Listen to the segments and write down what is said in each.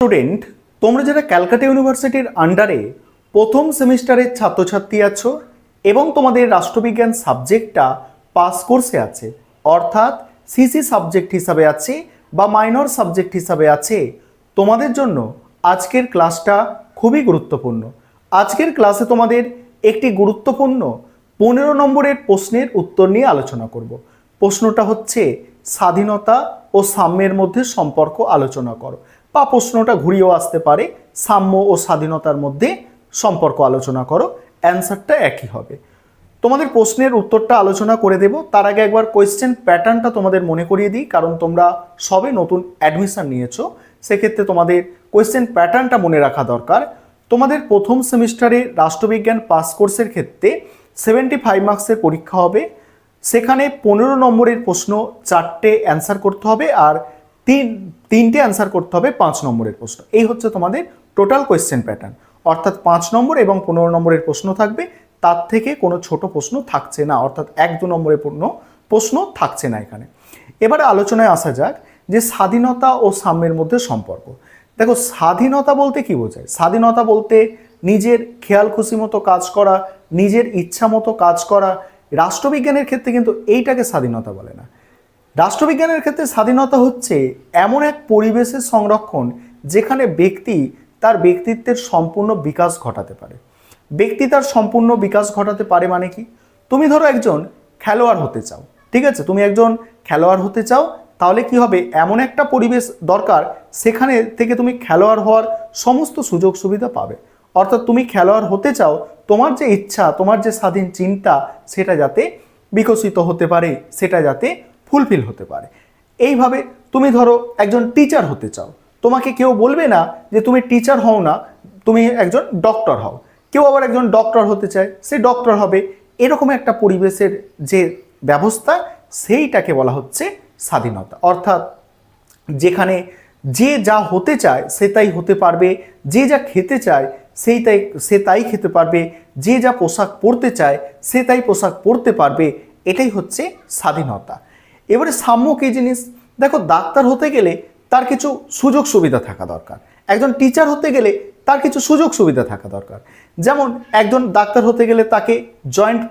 Student, তোমরা যারা ক্যালকাটা ইউনিভার্সিটির আন্ডারে প্রথম সেমিস্টারের ছাত্রছাত্রী আছো এবং তোমাদের রাষ্ট্রবিজ্ঞান সাবজেক্টটা পাস কোর্সে আছে, অর্থাৎ সিসি সাবজেক্ট হিসাবে আছে বা মাইনর সাবজেক্ট হিসাবে আছে, তোমাদের জন্য আজকের ক্লাসটা খুবই গুরুত্বপূর্ণ। আজকের ক্লাসে তোমাদের একটি গুরুত্বপূর্ণ 15 নম্বরের প্রশ্নের উত্তর নিয়ে আলোচনা করব। প্রশ্নটা হচ্ছে স্বাধীনতা ও সাম্যের মধ্যে সম্পর্ক আলোচনা করো, বা প্রশ্নটা ঘুরিয়েও আসতে পারে সাম্য ও স্বাধীনতার মধ্যে সম্পর্ক আলোচনা করো। অ্যান্সারটা একই হবে। তোমাদের প্রশ্নের উত্তরটা আলোচনা করে দেব, তার আগে একবার কোয়েশ্চেন প্যাটার্নটা তোমাদের মনে করিয়ে দিই, কারণ তোমরা সবে নতুন অ্যাডমিশন নিয়েছো, সেক্ষেত্রে তোমাদের কোয়েশ্চেন প্যাটার্নটা মনে রাখা দরকার। তোমাদের প্রথম সেমিস্টারে রাষ্ট্রবিজ্ঞান পাস কোর্সের ক্ষেত্রে 75 মার্কসের পরীক্ষা হবে। সেখানে 15 নম্বরের প্রশ্ন 4টে অ্যান্সার করতে হবে, আর তিনটে অ্যান্সার করতে হবে 5 নম্বরের প্রশ্ন। এই হচ্ছে তোমাদের টোটাল কোয়েশ্চেন প্যাটার্ন, অর্থাৎ 5 নম্বর এবং 15 নম্বরের প্রশ্ন থাকবে, তার থেকে কোনো ছোট প্রশ্ন থাকছে না, অর্থাৎ 1-2 নম্বরের প্রশ্ন থাকছে না এখানে। এবারে আলোচনায় আসা যাক যে স্বাধীনতা ও সাম্যের মধ্যে সম্পর্ক। দেখো, স্বাধীনতা বলতে কি বোঝায়? স্বাধীনতা বলতে নিজের খেয়াল খুশি মতো কাজ করা, নিজের ইচ্ছা মতো কাজ করা। রাষ্ট্রবিজ্ঞানের ক্ষেত্রে কিন্তু এইটাকে স্বাধীনতা বলে না। রাষ্ট্রবিজ্ঞানের ক্ষেত্রে স্বাধীনতা হচ্ছে এমন এক পরিবেশের সংরক্ষণ যেখানে ব্যক্তি তার ব্যক্তিত্বের সম্পূর্ণ বিকাশ ঘটাতে পারে। ব্যক্তি তার সম্পূর্ণ বিকাশ ঘটাতে পারে মানে কি? তুমি ধরো একজন খেলোয়াড় হতে চাও, ঠিক আছে? তুমি একজন খেলোয়াড় হতে চাও, তাহলে কি হবে? এমন একটা পরিবেশ দরকার সেখানে থেকে তুমি খেলোয়াড় হওয়ার সমস্ত সুযোগ সুবিধা পাবে। অর্থাৎ তুমি খেলোয়াড় হতে চাও, তোমার যে ইচ্ছা, তোমার যে স্বাধীন চিন্তা, সেটা যাতে বিকশিত হতে পারে, সেটা যাতে ফুলফিল হতে পারে। এইভাবে তুমি ধরো একজন টিচার হতে চাও, তোমাকে কেউ বলবে না যে তুমি টিচার হও না, তুমি একজন ডক্টর হও। কেউ আবার একজন ডক্টর হতে চায়, সে ডক্টর হবে। এরকম একটা পরিবেশের যে ব্যবস্থা, সেইটাকে বলা হচ্ছে স্বাধীনতা। অর্থাৎ যেখানে যে যা হতে চায় সে তাই হতে পারবে, যে যা খেতে চায় সে তাই খেতে পারবে, যে যা পোশাক পরতে চায় সে তাই পোশাক পরতে পারবে। এটাই হচ্ছে স্বাধীনতা। এবারে সাম্য কী জিনিস? দেখো, ডাক্তার হতে গেলে তার কিছু সুযোগ সুবিধা থাকা দরকার, একজন টিচার হতে গেলে তার কিছু সুযোগ সুবিধা থাকা দরকার। যেমন একজন ডাক্তার হতে গেলে তাকে জয়েন্ট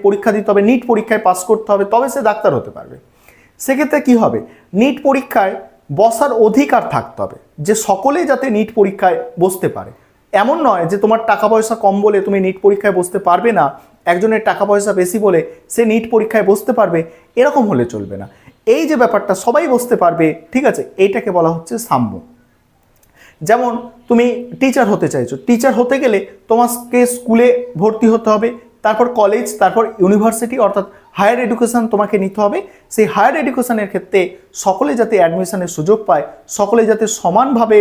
পরীক্ষা দিতে হবে, নিট পরীক্ষায় পাস করতে হবে, তবে সে ডাক্তার হতে পারবে। সেক্ষেত্রে কি হবে? নিট পরীক্ষায় বসার অধিকার থাকতে হবে, যে সকলেই যাতে নিট পরীক্ষায় বসতে পারে। এমন নয় যে তোমার টাকা পয়সা কম বলে তুমি নিট পরীক্ষায় বসতে পারবে না, একজনের টাকা পয়সা বেশি বলে সে নিট পরীক্ষায় বসতে পারবে, এরকম হলে চলবে না। এই যে ব্যাপারটা, সবাই বসতে পারবে, ঠিক আছে, এইটাকে বলা হচ্ছে সাম্য। যেমন তুমি টিচার হতে চাইছো, টিচার হতে গেলে তোমাকে স্কুলে ভর্তি হতে হবে, তারপর কলেজ, তারপর ইউনিভার্সিটি, অর্থাৎ হায়ার এডুকেশন তোমাকে নিতে হবে। সেই হায়ার এডুকেশনের ক্ষেত্রে সকলে যাতে অ্যাডমিশনের সুযোগ পায়, সকলে যাতে সমানভাবে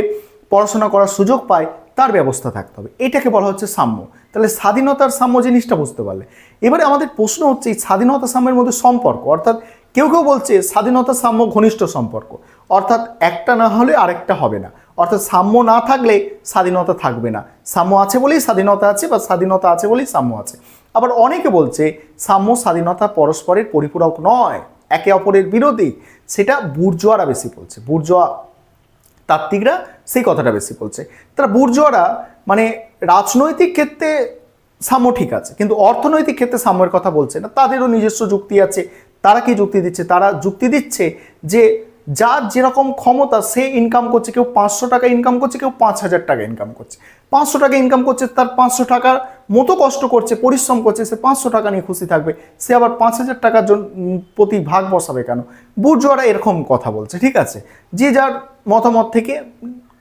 পড়াশোনা করার সুযোগ পায়, তার ব্যবস্থা থাকতে হবে। এটাকে বলা হচ্ছে সাম্য। তাহলে স্বাধীনতার সাম্য জিনিসটা বুঝতে পারলে। এবারে আমাদের প্রশ্ন হচ্ছে এই স্বাধীনতা সাম্যের মধ্যে সম্পর্ক, অর্থাৎ কেউ কেউ বলছে স্বাধীনতা সাম্য ঘনিষ্ঠ সম্পর্ক, অর্থাৎ একটা না হলে আরেকটা হবে না, অর্থাৎ সাম্য না থাকলে স্বাধীনতা থাকবে না, সাম্য আছে বলেই স্বাধীনতা আছে, বা স্বাধীনতা আছে বলেই সাম্য আছে। আবার অনেকে বলছে সাম্য স্বাধীনতা পরস্পরের পরিপূরক নয়, একে অপরের বিরোধী। সেটা বুর্জোয়ারা বেশি বলছে, বুর্জোয়া তাত্ত্বিকরা সেই কথাটা বেশি বলছে। তারা বুর্জোয়ারা রাজনৈতিক ক্ষেত্রে সাম্য ঠিক আছে, কিন্তু অর্থনৈতিক ক্ষেত্রে সাম্যের কথা বলছে না। তাদেরও নিজস্ব যুক্তি আছে। তারা কি যুক্তি দিচ্ছে? তারা যুক্তি দিচ্ছে যে যার যেরকম ক্ষমতা সে ইনকাম করছে, কেউ 500 টাকা ইনকাম করছে, কেউ 5000 টাকা ইনকাম করছে। 500 টাকা ইনকাম করছে, তার 500 টাকার মতো কষ্ট করছে, পরিশ্রম করছে, সে 500 টাকা নিয়ে খুশি থাকবে। সে আবার 5000 টাকার প্রতি ভাগ বসাবে কেন? বুর্জোয়ারা এরকম কথা বলছে, ঠিক আছে। যে যার মতামত থেকে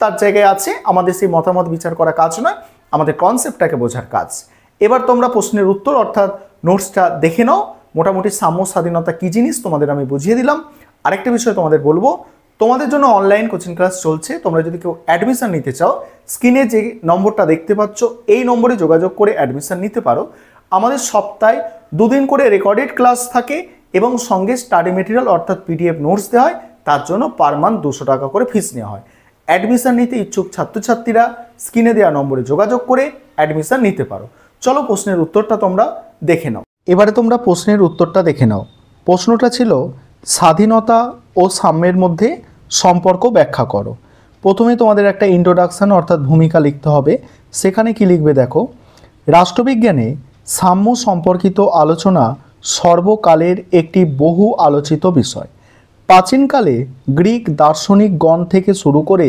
তার জায়গায় আছে, আমাদের সেই মতামত বিচার করা কাজ নয়, আমাদের কনসেপ্টটাকে বোঝার কাজ। এবার তোমরা প্রশ্নের উত্তর অর্থাৎ নোটসটা দেখে নাও। মোটামুটি সাম্য স্বাধীনতা কী জিনিস তোমাদের আমি বুঝিয়ে দিলাম। আরেকটা বিষয় তোমাদের বলবো, তোমাদের জন্য অনলাইন কোচিং ক্লাস চলছে। তোমরা যদি কেউ অ্যাডমিশন নিতে চাও, স্ক্রিনে যে নম্বরটা দেখতে পাচ্ছ এই নম্বরে যোগাযোগ করে অ্যাডমিশন নিতে পারো। আমাদের সপ্তাহে 2 দিন করে রেকর্ডেড ক্লাস থাকে এবং সঙ্গে স্টাডি মেটেরিয়াল অর্থাৎ PDF নোটস দেওয়া হয়। তার জন্য পার মান্থ 200 টাকা করে ফিস নেওয়া হয়। অ্যাডমিশন নিতে ইচ্ছুক ছাত্রছাত্রীরা স্ক্রিনে দেওয়া নম্বরে যোগাযোগ করে অ্যাডমিশন নিতে পারো। চলো প্রশ্নের উত্তরটা তোমরা দেখে নাও। এবারে তোমরা প্রশ্নের উত্তরটা দেখে নাও। প্রশ্নটা ছিল স্বাধীনতা ও সাম্যের মধ্যে সম্পর্ক ব্যাখ্যা করো। প্রথমে তোমাদের একটা ইন্ট্রোডাকশন অর্থাৎ ভূমিকা লিখতে হবে। সেখানে কি লিখবে দেখো, রাষ্ট্রবিজ্ঞানে সাম্য সম্পর্কিত আলোচনা সর্বকালের একটি বহু আলোচিত বিষয়। প্রাচীনকালে গ্রিক দার্শনিকগণ থেকে শুরু করে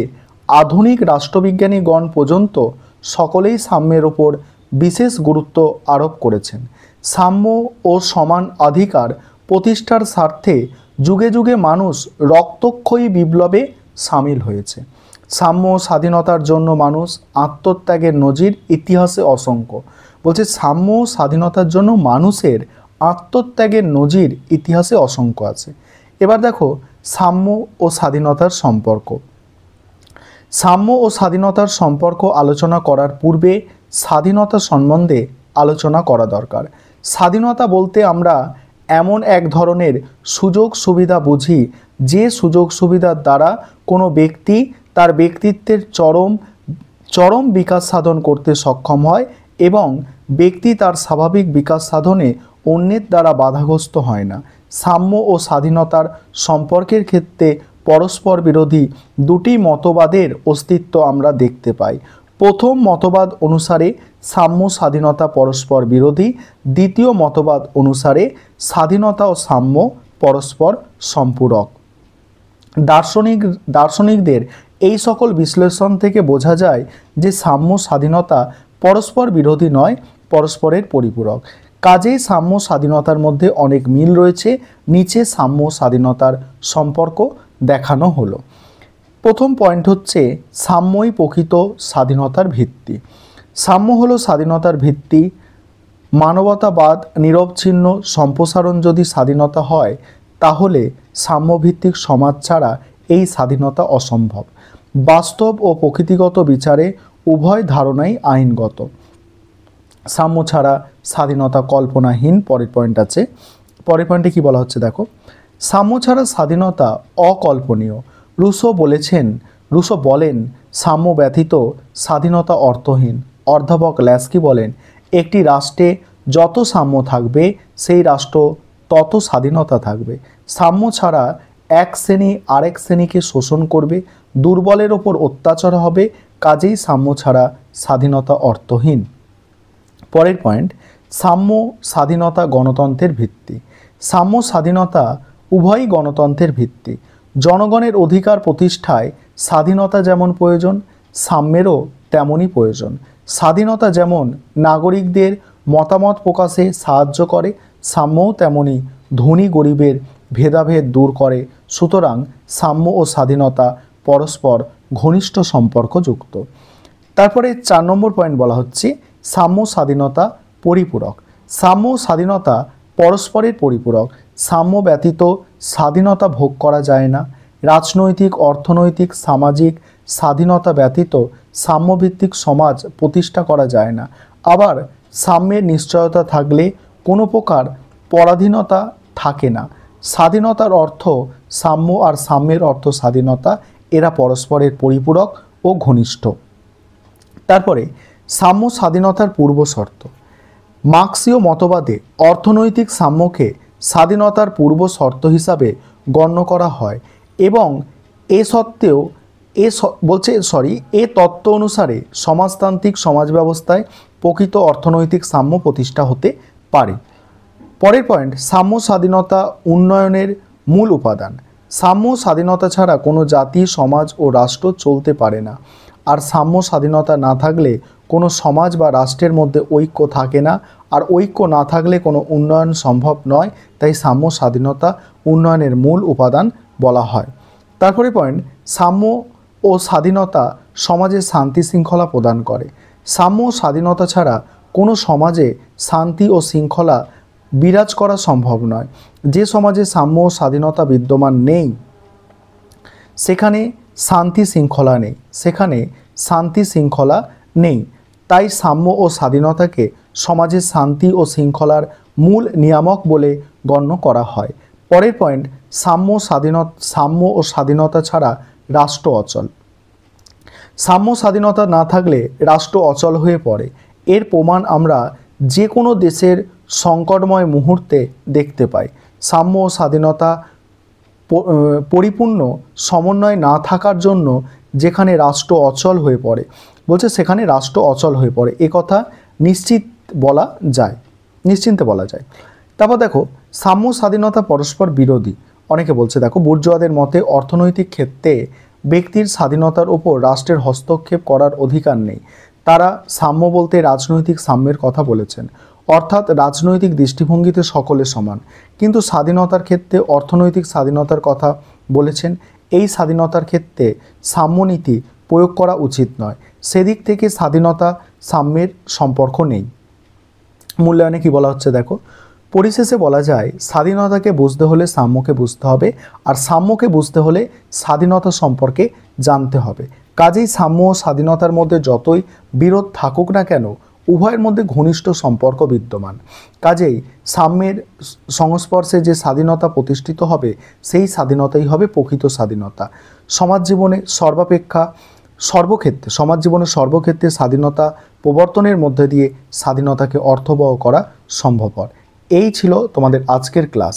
আধুনিক রাষ্ট্রবিজ্ঞানীগণ পর্যন্ত সকলেই সাম্যের ওপর বিশেষ গুরুত্ব আরোপ করেছেন। সাম্য ও সমান অধিকার প্রতিষ্ঠার স্বার্থে যুগে যুগে মানুষ রক্তক্ষয়ী বিপ্লবে সামিল হয়েছে। সাম্য স্বাধীনতার জন্য মানুষ আত্মত্যাগের নজির ইতিহাসে অসংখ্য। বলছে সাম্য স্বাধীনতার জন্য মানুষের আত্মত্যাগের নজির ইতিহাসে অসংখ্য আছে। এবার দেখো সাম্য ও স্বাধীনতার সম্পর্ক। সাম্য ও স্বাধীনতার সম্পর্ক আলোচনা করার পূর্বে স্বাধীনতা সম্বন্ধে আলোচনা করা দরকার। স্বাধীনতা বলতে আমরা এমন এক ধরনের সুযোগ সুবিধা বুঝি যে সুযোগ সুবিধার দ্বারা কোনো ব্যক্তি তার ব্যক্তিত্বের চরম বিকাশ সাধন করতে সক্ষম হয় এবং ব্যক্তি তার স্বাভাবিক বিকাশ সাধনে অন্যের দ্বারা বাধাগ্রস্ত হয় না। সাম্য ও স্বাধীনতার সম্পর্কের ক্ষেত্রে পরস্পর বিরোধী দুটি মতবাদের অস্তিত্ব আমরা দেখতে পাই। প্রথম মতবাদ অনুসারে সাম্য স্বাধীনতা পরস্পর বিরোধী, দ্বিতীয় মতবাদ অনুসারে স্বাধীনতা ও সাম্য পরস্পর সম্পূরক। দার্শনিকদের এই সকল বিশ্লেষণ থেকে বোঝা যায় যে সাম্য স্বাধীনতা পরস্পর বিরোধী নয়, পরস্পরের পরিপূরক। কাজেই সাম্য স্বাধীনতার মধ্যে অনেক মিল রয়েছে। নিচে সাম্য স্বাধীনতার সম্পর্ক দেখানো হলো। প্রথম পয়েন্ট হচ্ছে সাম্যই প্রকৃত স্বাধীনতার ভিত্তি। সাম্য হলো স্বাধীনতার ভিত্তি। মানবতাবাদ নিরবচ্ছিন্ন সম্প্রসারণ যদি স্বাধীনতা হয় তাহলে সাম্যভিত্তিক সমাজ ছাড়া এই স্বাধীনতা অসম্ভব। বাস্তব ও প্রকৃতিগত বিচারে উভয় ধারণাই আইনগত। সাম্য ছাড়া স্বাধীনতা কল্পনাহীন। পরের পয়েন্ট আছে, পরের পয়েন্টে কি বলা হচ্ছে দেখো, সাম্য ছাড়া স্বাধীনতা অকল্পনীয়। রুশো বলেন সাম্য ব্যতীত স্বাধীনতা অর্থহীন। অধ্যাপক ল্যাস্কি বলেন একটি রাষ্ট্রে যত সাম্য থাকবে সেই রাষ্ট্র তত স্বাধীনতা থাকবে। সাম্য ছাড়া এক শ্রেণী আরেক শ্রেণীকে শোষণ করবে, দুর্বলের ওপর অত্যাচার হবে। কাজেই সাম্য ছাড়া স্বাধীনতা অর্থহীন। পরের পয়েন্ট, সাম্য স্বাধীনতা গণতন্ত্রের ভিত্তি। সাম্য স্বাধীনতা উভয়ই গণতন্ত্রের ভিত্তি। জনগণের অধিকার প্রতিষ্ঠায় স্বাধীনতা যেমন প্রয়োজন, সাম্যেরও তেমনই প্রয়োজন। স্বাধীনতা যেমন নাগরিকদের মতামত প্রকাশে সাহায্য করে, সাম্যও তেমনই ধনী গরিবের ভেদাভেদ দূর করে। সুতরাং সাম্য ও স্বাধীনতা পরস্পর ঘনিষ্ঠ সম্পর্কযুক্ত। তারপরে 4 নম্বর পয়েন্ট বলা হচ্ছে সাম্য স্বাধীনতা পরিপূরক। সাম্য স্বাধীনতা পরস্পরের পরিপূরক। সাম্য ব্যতীত স্বাধীনতা ভোগ করা যায় না। রাজনৈতিক, অর্থনৈতিক, সামাজিক স্বাধীনতা ব্যতীত সাম্যভিত্তিক সমাজ প্রতিষ্ঠা করা যায় না। আবার সাম্যের নিশ্চয়তা থাকলে কোনো প্রকার পরাধীনতা থাকে না। স্বাধীনতার অর্থ সাম্য আর সাম্যের অর্থ স্বাধীনতা, এরা পরস্পরের পরিপূরক ও ঘনিষ্ঠ। তারপরে সাম্য স্বাধীনতার পূর্ব শর্ত। মার্ক্সীয় মতবাদে অর্থনৈতিক সাম্যকে স্বাধীনতার পূর্ব শর্ত হিসাবে গণ্য করা হয় এবং এ তত্ত্ব অনুসারে সমাজতান্ত্রিক সমাজ ব্যবস্থায় প্রকৃত অর্থনৈতিক সাম্য প্রতিষ্ঠা হতে পারে। পরের পয়েন্ট, সাম্য স্বাধীনতা উন্নয়নের মূল উপাদান। সাম্য স্বাধীনতা ছাড়া কোনো জাতি, সমাজ ও রাষ্ট্র চলতে পারে না। আর সাম্য স্বাধীনতা না থাকলে কোনো সমাজ বা রাষ্ট্রের মধ্যে ঐক্য থাকে না, আর ঐক্য না থাকলে কোনো উন্নয়ন সম্ভব নয়। তাই সাম্য স্বাধীনতা উন্নয়নের মূল উপাদান বলা হয়। তারপরে পয়েন্ট, সাম্য ও স্বাধীনতা সমাজে শান্তি শৃঙ্খলা প্রদান করে। সাম্য ও স্বাধীনতা ছাড়া কোনো সমাজে শান্তি ও শৃঙ্খলা বিরাজ করা সম্ভব নয়। যে সমাজে সাম্য ও স্বাধীনতা বিদ্যমান নেই সেখানে শান্তি শৃঙ্খলা নেই। তাই সাম্য ও স্বাধীনতাকে সমাজের শান্তি ও শৃঙ্খলার মূল নিয়ামক বলে গণ্য করা হয়। পরের পয়েন্ট, সাম্য ও স্বাধীনতা ছাড়া রাষ্ট্র অচল। সাম্য স্বাধীনতা না থাকলে রাষ্ট্র অচল হয়ে পড়ে। এর প্রমাণ আমরা যে কোনো দেশের সংকটময় মুহূর্তে দেখতে পাই। সাম্য ও স্বাধীনতা পরিপূর্ণ সমন্বয় না থাকার জন্য যেখানে রাষ্ট্র অচল হয়ে পড়ে। বলছে সেখানে রাষ্ট্র অচল হয়ে পড়ে, এ কথা নিশ্চিন্তে বলা যায়। তারপর দেখো, সাম্য স্বাধীনতা পরস্পর বিরোধী। অনেকে বলছে, দেখো বুর্জোয়াদের মতে অর্থনৈতিক ক্ষেত্রে ব্যক্তির স্বাধীনতার ওপর রাষ্ট্রের হস্তক্ষেপ করার অধিকার নেই। তারা সাম্য বলতে রাজনৈতিক সাম্যের কথা বলেছেন, অর্থাৎ রাজনৈতিক দৃষ্টিভঙ্গিতে সকলে সমান। কিন্তু স্বাধীনতার ক্ষেত্রে অর্থনৈতিক স্বাধীনতার কথা বলেছেন। এই স্বাধীনতার ক্ষেত্রে সাম্যনীতি প্রয়োগ করা উচিত নয়। সেদিক থেকে স্বাধীনতা সাম্যের সম্পর্ক নেই। মূল্যায়নে কি বলা হচ্ছে দেখো, পরিশেষে বলা যায় স্বাধীনতাকে বুঝতে হলে সাম্যকে বুঝতে হবে, আর সাম্যকে বুঝতে হলে স্বাধীনতা সম্পর্কে জানতে হবে। কাজেই সাম্য ও স্বাধীনতার মধ্যে যতই বিরোধ থাকুক না কেন, উভয়ের মধ্যে ঘনিষ্ঠ সম্পর্ক বিদ্যমান। কাজেই সাম্যের সংস্পর্শে যে স্বাধীনতা প্রতিষ্ঠিত হবে, সেই স্বাধীনতাই হবে প্রকৃত স্বাধীনতা। সমাজ জীবনে সর্বক্ষেত্রে স্বাধীনতা প্রবর্তনের মধ্যে দিয়ে স্বাধীনতাকে অর্থবহ করা সম্ভবপর। এই ছিল তোমাদের আজকের ক্লাস।